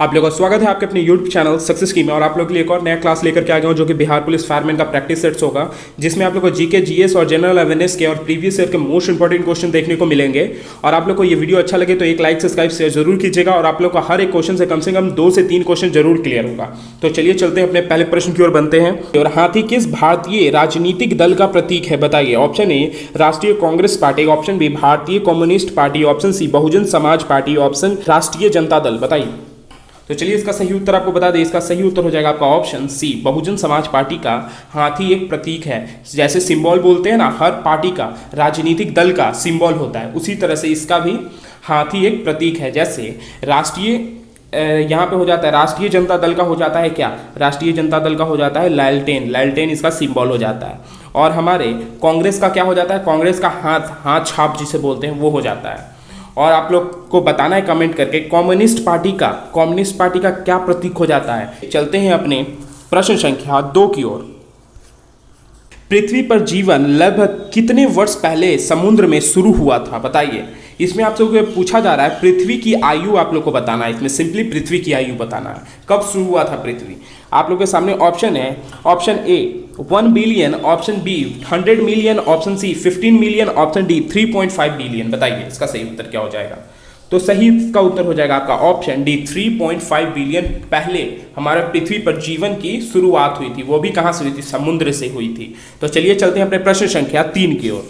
आप लोगों का स्वागत है आपके अपने YouTube चैनल सक्सेस की में। और आप लोग के लिए एक और नया क्लास लेकर के आ गया हूं जो कि बिहार पुलिस फायरमैन का प्रैक्टिस सेट्स होगा, जिसमें आप लोग को जीके, जीएस और जनरल अवेयरनेस के और प्रीवियस ईयर के मोस्ट इंपॉर्टेंट क्वेश्चन देखने को मिलेंगे। और आप लोग को ये वीडियो अच्छा लगे तो एक लाइक, सब्सक्राइब, शेयर जरूर कीजिएगा। और आप लोग का हर एक क्वेश्चन से कम 2 से 3 क्वेश्चन जरूर क्लियर होगा। तो चलिए चलते हैं अपने पहले प्रश्न की ओर बनते हैं। और हाथी किस भारतीय राजनीतिक दल का प्रतीक है? बताइए। ऑप्शन ए राष्ट्रीय कांग्रेस पार्टी, ऑप्शन बी भारतीय communist party, option C Bahujan Samaj party, option राष्ट्रीय जनता दल। बताइए। तो चलिए इसका सही उत्तर आपको बता दें। इसका सही उत्तर हो जाएगा आपका option C, Bahujan Samaj party का हाथी एक प्रतीक है। जैसे सिंबल बोलते हैं ना, हर पार्टी का राजनीतिक दल का सिंबल होता है, उसी तरह से इसका भी हाथी एक प्रतीक है। जैसे राष्ट्रीय यहाँ पे हो जाता है राष्ट्रीय जनता दल का हो जाता है क्या? राष्ट्रीय जनता दल का हो जाता है लालटेन, लालटेन इसका सिंबल हो जाता है। और हमारे कांग्रेस का क्या हो जाता है? कांग्रेस का हाथ छाप जिसे बोलते हैं वो हो जाता है। और आप लोग को बताना है कमेंट करके कम्युनिस्ट पार्टी का क्या प्रतीक हो जाता है। चलते हैं अपने प्रश्न संख्या 2 की ओर। पृथ्वी पर जीवन लगभग कितने वर्ष पहले समुद्र में शुरू हुआ था? बताइए। इसमें आप लोगों को पूछा जा रहा है पृथ्वी की आयु आप लोग को बताना है। इसमें सिंपली पृथ्वी की आयु बताना है, कब शुरू हुआ था पृथ्वी। आप लोग के सामने ऑप्शन है। Option A 1 billion, option B 100 million, option C 15 million, option D 3.5 billion. बताइए इसका सही उत्तर क्या हो जाएगा? तो सही इसका उत्तर हो जाएगा आपका ऑप्शन डी 3.5 बिलियन पहले हमारे पृथ्वी पर जीवन की शुरुआत हुई थी। वो भी कहाँ से हुई थी? समुद्र से हुई थी। तो चलिए चलते हैं अपने प्रश्न संख्या 3 की ओर।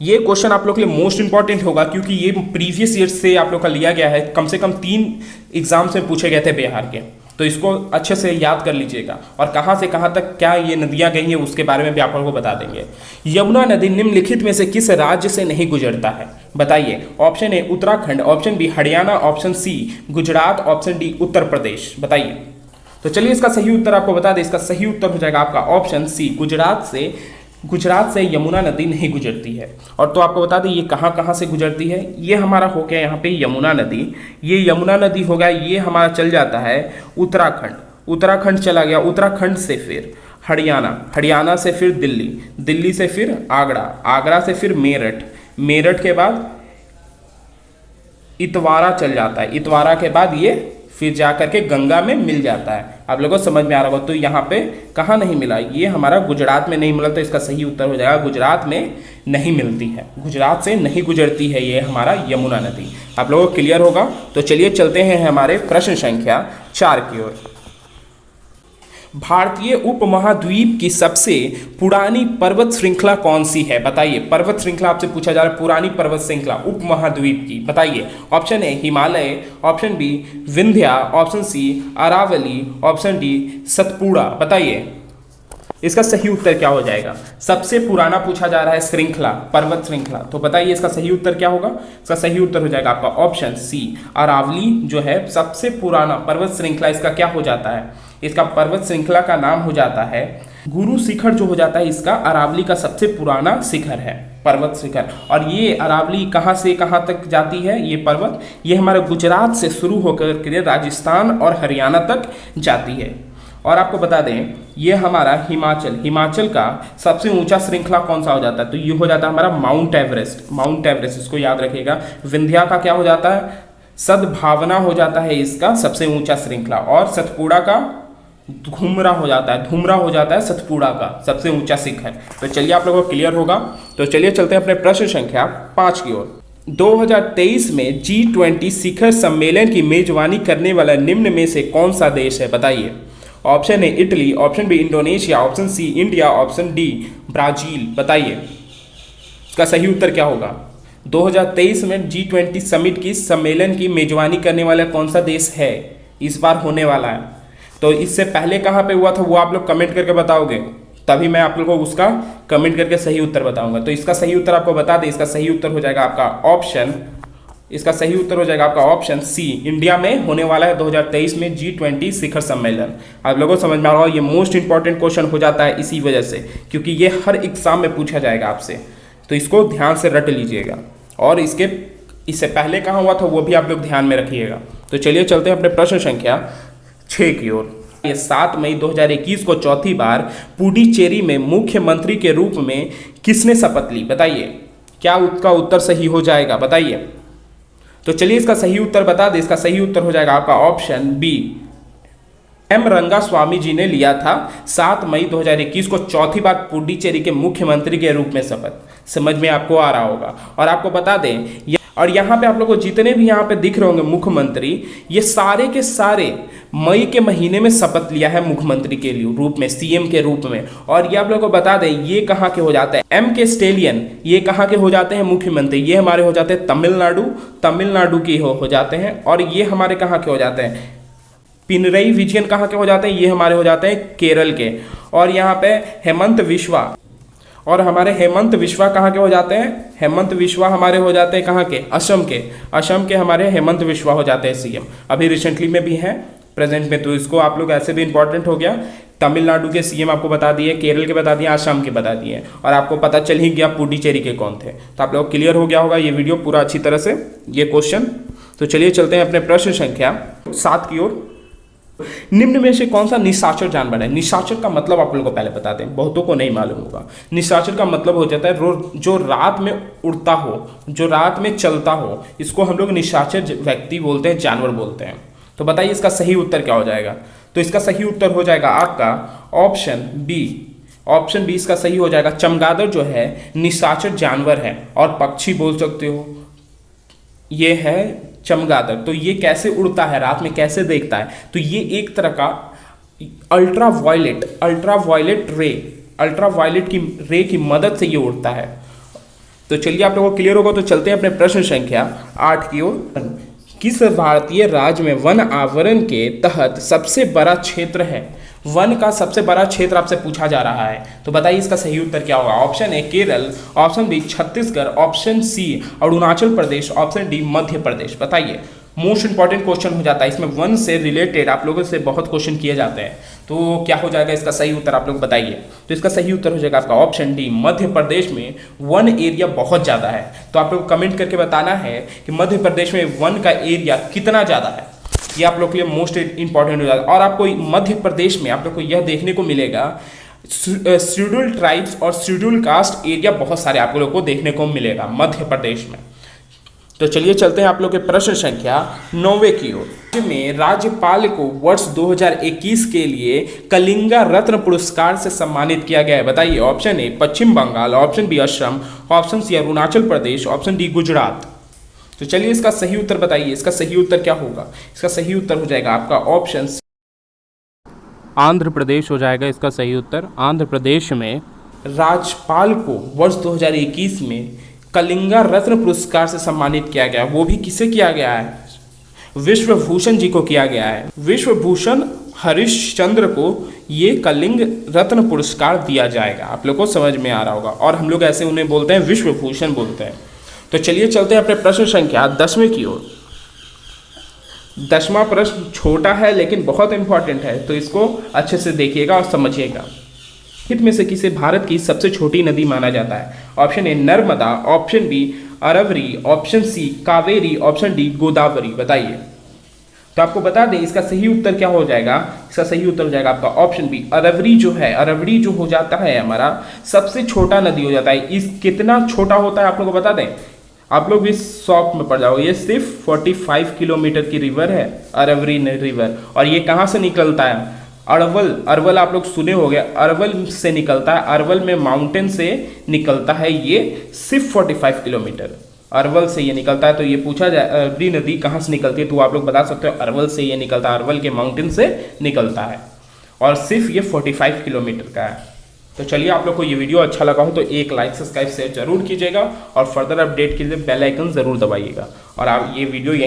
ये क्वेश्चन आप लोग के लिए मोस्ट इंपॉर्टेंट होगा क्योंकि ये प्रीवियस ईयर से आप लोग का लिया गया है। कम से कम 3 एग्जाम्स में पूछे गए थे बिहार के, तो इसको अच्छे से याद कर लीजिएगा। और कहाँ से कहाँ तक क्या ये नदियाँ गई हैं उसके बारे में भी आप लोगों को बता देंगे। यमुना नदी निम्नलिखित में से किस राज्य से नहीं गुजरता है? बताइए। Option A Uttarakhand, option B Haryana, option C Gujarat, option D Uttar Pradesh. बताइए। तो चलिए इसका सही उत्तर आपको बता दें। इसका सही उत्तर हो जाएगा आपका ऑप्शन सी, गुजरात से यमुना नदी नहीं गुजरती है। और तो आपको बता दें ये कहाँ से गुजरती है। ये हमारा हो गया यहाँ पे यमुना नदी, ये यमुना नदी हो गया, ये हमारा चल जाता है उत्तराखंड चला गया, उत्तराखंड से फिर हरियाणा से फिर दिल्ली से फिर आगरा से फिर मेरठ के बाद इतवारा चल जाता है, इतवारा के बाद ये फिर जाकर के गंगा में मिल जाता है। आप लोगों को समझ में आ रहा होगा। तो यहाँ पे कहाँ नहीं मिला? ये हमारा गुजरात में नहीं मिला। तो इसका सही उत्तर हो जाएगा गुजरात में नहीं मिलती है, गुजरात से नहीं गुजरती है ये हमारा यमुना नदी। आप लोगों को क्लियर होगा। तो चलिए चलते हैं हमारे प्रश्न संख्या 4 की ओर। भारतीय उपमहाद्वीप की सबसे पुरानी पर्वत श्रृंखला कौन सी है? बताइए। पर्वत श्रृंखला आपसे पूछा जा रहा है, पुरानी पर्वत श्रृंखला उपमहाद्वीप की। बताइए। Option A Himalaya, option B Vindhya, option C Aravalli, option D Satpura. बताइए इसका सही उत्तर क्या हो जाएगा? सबसे पुराना पूछा जा रहा है श्रृंखला, पर्वत श्रृंखला। तो बताइए इसका सही उत्तर क्या होगा? इसका सही उत्तर हो जाएगा आपका ऑप्शन सी, अरावली जो है सबसे पुराना पर्वत श्रृंखला। इसका क्या हो जाता है? इसका पर्वत श्रृंखला का नाम हो जाता है गुरु शिखर जो हो जाता है। इसका अरावली का सबसे पुराना शिखर है, पर्वत शिखर। और ये अरावली कहाँ से कहाँ तक जाती है? ये पर्वत ये हमारे गुजरात से शुरू होकर के राजस्थान और हरियाणा तक जाती है। और आपको बता दें ये हमारा हिमाचल का सबसे ऊंचा श्रृंखला कौन सा हो जाता है? तो ये हो जाता है हमारा माउंट एवरेस्ट। इसको याद रखिएगा। विंध्या का क्या हो जाता है? सद्भावना हो जाता है इसका सबसे ऊंचा श्रृंखला। और सतपुड़ा का धूमरा हो जाता है सतपुड़ा का सबसे ऊंचा शिखर। तो चलिए आप लोगों को क्लियर होगा। तो चलिए चलते हैं अपने प्रश्न संख्या 5 की ओर। 2023 में G20 शिखर सम्मेलन की मेजबानी करने वाला निम्न में से कौन सा देश है? बताइए। Option A Italy, option B Indonesia, option C India, option D Brazil. बताइए इसका सही उत्तर क्या होगा? 2023 में G20 समिट की सम्मेलन की मेजबानी करने वाला कौन सा देश है इस बार होने वाला है? तो इससे पहले कहाँ पे हुआ था वो आप लोग कमेंट करके बताओगे, तभी मैं आप लोगों को उसका कमेंट करके सही उत्तर बताऊंगा। तो इसका सही उत्तर आपको बता दें। इसका सही उत्तर हो जाएगा आपका ऑप्शन सी, इंडिया में होने वाला है 2023 में G20 शिखर सम्मेलन। आप लोगों को समझ में आ रहा होगा। ये मोस्ट इंपॉर्टेंट क्वेश्चन हो जाता है इसी वजह से, क्योंकि ये हर एग्जाम में पूछा जाएगा आपसे। तो इसको ध्यान से रट लीजिएगा। और इससे पहले कहाँ हुआ था वो भी आप लोग ध्यान में रखिएगा। तो चलिए चलते हैं अपने प्रश्न संख्या 6 की ओर। 7 मई 2021 को चौथी बार पुडुचेरी में मुख्यमंत्री के रूप में किसने शपथ ली? बताइए क्या उसका उत्तर सही हो जाएगा? बताइए। तो चलिए इसका सही उत्तर बता दें। इसका सही उत्तर हो जाएगा आपका ऑप्शन बी, एम रंगास्वामी जी ने लिया था 7 मई 2021 को चौथी बार पुडुचेरी के मुख्यमंत्री के रूप में शपथ। समझ में आपको आ रहा होगा। और आपको बता दें, और यहाँ पे आप लोगों को जितने भी यहाँ पे दिख रहे होंगे मुख्यमंत्री, ये सारे के सारे मई के महीने में शपथ लिया है मुख्यमंत्री के रूप में, सीएम के रूप में। और ये आप लोगों को बता दें, ये कहाँ के हो जाते हैं, एम के स्टेलियन, ये कहाँ के हो जाते हैं मुख्यमंत्री, ये हमारे हो जाते हैं तमिलनाडु के हो जाते हैं। और ये हमारे कहाँ के हो जाते हैं, पिनरई विजयन कहाँ के हो जाते हैं, ये हमारे हो जाते हैं केरल के। और यहाँ पे हेमंत विश्वा, और हमारे हेमंत विश्वा कहाँ के हो जाते हैं, हेमंत विश्वा हमारे हो जाते हैं कहाँ के, असम के हमारे हेमंत विश्वा हो जाते हैं सीएम। अभी रिसेंटली में भी हैं, प्रेजेंट में, तो इसको आप लोग ऐसे भी इंपॉर्टेंट हो गया। तमिलनाडु के सीएम आपको बता दिए, केरल के बता दिए, असम के बता दिए, और आपको पता चल ही गया पुडुचेरी के कौन थे। तो आप लोग क्लियर हो गया होगा ये वीडियो पूरा अच्छी तरह से, ये क्वेश्चन। तो चलिए चलते हैं अपने प्रश्न संख्या 7 की ओर। निम्न में से कौन सा निशाचर जानवर है? निशाचर का मतलब आप लोगों को पहले बता दें, बहुतों को नहीं मालूम होगा। निशाचर का मतलब हो जाता है जो रात में उड़ता हो, जो रात में चलता हो, इसको हम लोग निशाचर व्यक्ति बोलते हैं, जानवर बोलते हैं। तो बताइए इसका सही उत्तर क्या हो जाएगा? तो इसका सही उत्तर हो जाएगा आपका ऑप्शन बी। ऑप्शन बी इसका सही हो जाएगा। चमगादड़ जो है निशाचर जानवर है, और पक्षी बोल सकते हो, ये है चमगादड़। तो ये कैसे उड़ता है, रात में कैसे देखता है? तो ये एक तरह का अल्ट्रावायलेट की रे की मदद से ये उड़ता है। तो चलिए आप लोगों को क्लियर होगा। तो चलते हैं अपने प्रश्न संख्या 8 की ओर। किस भारतीय राज्य में वन आवरण के तहत सबसे बड़ा क्षेत्र है? वन का सबसे बड़ा क्षेत्र आपसे पूछा जा रहा है, तो बताइए इसका सही उत्तर क्या होगा? Option A Kerala, option B Chhattisgarh, option C Arunachal Pradesh, option D Madhya Pradesh. बताइए, मोस्ट इंपॉर्टेंट क्वेश्चन हो जाता है इसमें, वन से रिलेटेड आप लोगों से बहुत क्वेश्चन किए जाते हैं। तो क्या हो जाएगा इसका सही उत्तर, आप लोग बताइए। तो इसका सही उत्तर हो जाएगा आपका ऑप्शन डी, मध्य प्रदेश में वन एरिया बहुत ज़्यादा है। तो आप लोग कमेंट करके बताना है कि मध्य प्रदेश में वन का एरिया कितना ज़्यादा है, ये आप लोग के लिए मोस्ट इंपॉर्टेंट हो जाएगा। और आपको मध्य प्रदेश में आप लोग को यह देखने को मिलेगा, शेड्यूल्ड ट्राइब्स और शेड्यूल्ड कास्ट एरिया बहुत सारे आप लोग को देखने को मिलेगा मध्य प्रदेश में। तो चलिए चलते हैं आप लोग के प्रश्न संख्या 9 की ओर। में राज्यपाल को वर्ष 2021 के लिए कलिंगा रत्न पुरस्कार से सम्मानित किया गया है। बताइए, option A Paschim Bengal, option B Assam, option C Arunachal Pradesh, option D Gujarat. तो चलिए इसका सही उत्तर बताइए। इसका सही उत्तर क्या होगा? इसका सही उत्तर हो जाएगा आपका ऑप्शन सी, आंध्र प्रदेश हो जाएगा इसका सही उत्तर। आंध्र प्रदेश में राज्यपाल को वर्ष 2021 में कलिंगा रत्न पुरस्कार से सम्मानित किया गया। वो भी किसे किया गया है? विश्वभूषण जी को किया गया है। विश्वभूषण हरिश्चंद्र को ये कलिंग रत्न पुरस्कार दिया जाएगा। आप लोग को समझ में आ रहा होगा। और हम लोग ऐसे उन्हें बोलते हैं, विश्वभूषण बोलते हैं। तो चलिए चलते हैं अपने प्रश्न संख्या 10वें की ओर। 10वां प्रश्न छोटा है लेकिन बहुत इंपॉर्टेंट है, तो इसको अच्छे से देखिएगा और समझिएगा। हित में से किसे भारत की सबसे छोटी नदी माना जाता है? Option A Narmada, option B Arvari, option C Kaveri, option D Godavari. बताइए। तो आपको बता दें इसका सही उत्तर क्या हो जाएगा? इसका सही उत्तर हो जाएगा आपका ऑप्शन बी अरवरी जो है, अरवरी जो हो जाता है हमारा सबसे छोटा नदी हो जाता है। इस कितना छोटा होता है आप लोग को बता दें, आप लोग इस शॉक में पड़ जाओगे। ये सिर्फ 45 किलोमीटर की रिवर है अरवरी रिवर। और ये कहाँ से निकलता है? अरवल आप लोग सुने होंगे, अरवल से निकलता है। अरवल में माउंटेन से निकलता है, ये सिर्फ 45 किलोमीटर अरवल से ये निकलता है। तो ये पूछा जाए अरवरी नदी कहाँ से निकलती है, तो आप लोग बता सकते हो अरवल से ये निकलता है, अरवल के माउंटेन से निकलता है, और सिर्फ ये 45 किलोमीटर का है। तो चलिए, आप लोग को ये वीडियो अच्छा लगा हो तो एक लाइक सब्सक्राइब शेयर जरूर कीजिएगा, और फर्दर अपडेट के लिए बेल आइकन जरूर दबाइएगा। और आप ये वीडियो यहीं